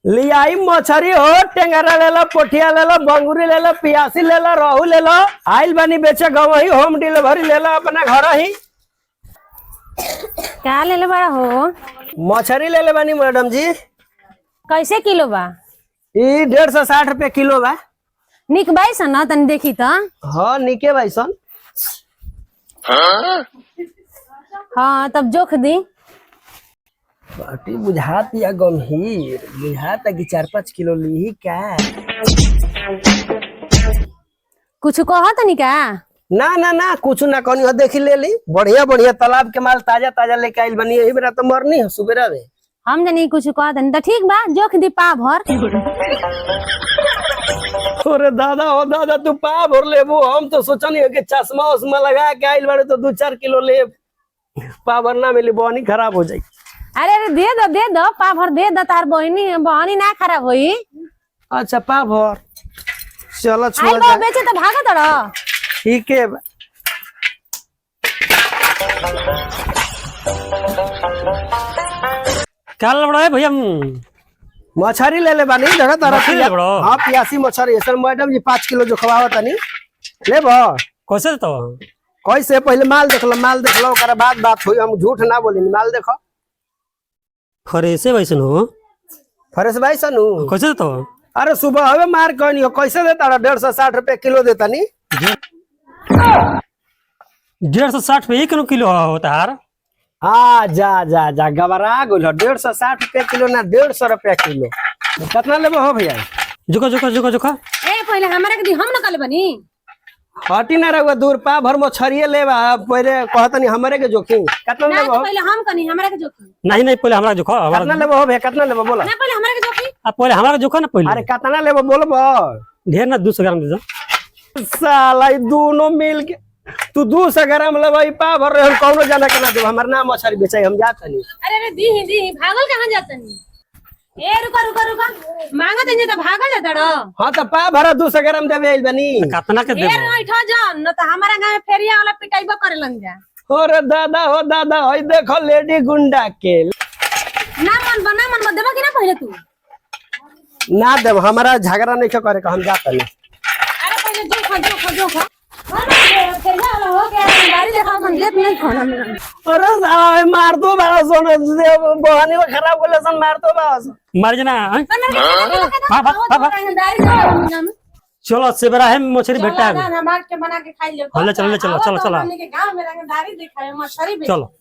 लियाई मछरी हो, टेंगरा ले लो, पोठिया ले लो, बंगुरी ले लो, पियासी ले लो, रोहू ले लो। आइल बनी बेचे गवही, होम डिलीवरी ले लो अपना घर ही। क्या ले ले बड़ा हो? मछरी ले ले बनी मैडम जी। कैसे किलो बा? ई 150-60 रुपए किलो बा। निक बाई सन ना तनी देखी त। हाँ निके भाई सन। हाँ तब जोख दी। बाटी बुझात या गंभीर बुझाता कि 4-5 किलो ली का। कुछ कह तनी का? ना ना ना कुछ ना कहनी हो, देखी ले ली बढ़िया बढ़िया तालाब के माल ताजा ताजा लेके आइल बनी। यही बेरा तो मरनी है सुबेरा में। हम जनी कुछ कह तनी तो ठीक बा, जोख दी पा भर। अरे दादा हो दादा, तू पा भर लेबू। हम तो सोचनी है कि चश्मा उश्मा लगा के आइल बाड़े तो 2-4 किलो ले। पा भर ना मिली, बहनी खराब हो जाई। अरे अरे दे दो पा भर दे दो, तार बहनी ना खराब होई। अच्छा पा भर चलो छोड़ आइल बा बेचे तो भागत रह। ठीक है। क्या लड़ है भैया? मछरी ले ले बानी जगह तारा। हाँ पियासी मछरी सर मैडम जी 5 किलो जो खवावा तनी ले बा। कैसे तो कैसे पहले माल देख लो ओकरा बाद बात हुई। हम झूठ ना बोली, माल देखो। फ्रेशे वैसन हो? फ्रेश भाई सनु कैसे तो? अरे सुबह हवे मार कहनी हो, कैसे देता 150-60 रुपए किलो देता नी। 150-60 पे 1 किलो होता है। हाँ जा जा जा गबरा गोल 150-60 रुपए किलो ना 150 रुपया किलो। कितना लेबो हो भैया? जुका जुका जुका जुका। ए पहले हमरा के दी, हम न कले बनी। हटी ना रहुआ दूर पा भर मछरिए लेबा। पहले कहतनी हमरे के जोखी कितना ना लेबो? तो पहले हम कनी हमरा के जोखी। नहीं पहले हमरा जुका। कितना लेबो हो भैया? कितना लेबो बोला? ना पहले हमरा के जोखी। पहले हमरा जुका ना पहले। अरे कितना लेबो बोलबो? ढेर ना 200 ग्राम दे दो। साला ई दोनों मिल के तू 200 ग्राम लेबो। ई पा भर हम कौनो जाना के ना देबो। हमर नाम मछरी बेचाई, हम जातनी। अरे अरे दी भागल कहां जातनी? ए रुका मांगत है तो भागल जाता रो। हां तो पा भरा 200 ग्राम देबे आइल बनी। कितना के ए देबो? बैठा जा न तो हमारा गांव में फेरिया वाला पिटाइबो करे लग जा। अरे दादा हो दादा, होई देखो लेडी गुंडा के। ना मन देबो कि ना पहले तू? ना देब, हमारा झगड़ा नहीं करे का, हम जातनी। अरे पहले जो खा फेरिया वाला हो गया, गाड़ी देखा हम लेत नहीं खाना में। अरे साला मार दो बड़ा सोना बहानी में खराब बोले सन मार दो बस। मार जना। चलो सेबरा है मछली भेटा है। हमार के बना के खाई ले। चलो गांव में रंगदारी दिखाए मछरी। चलो।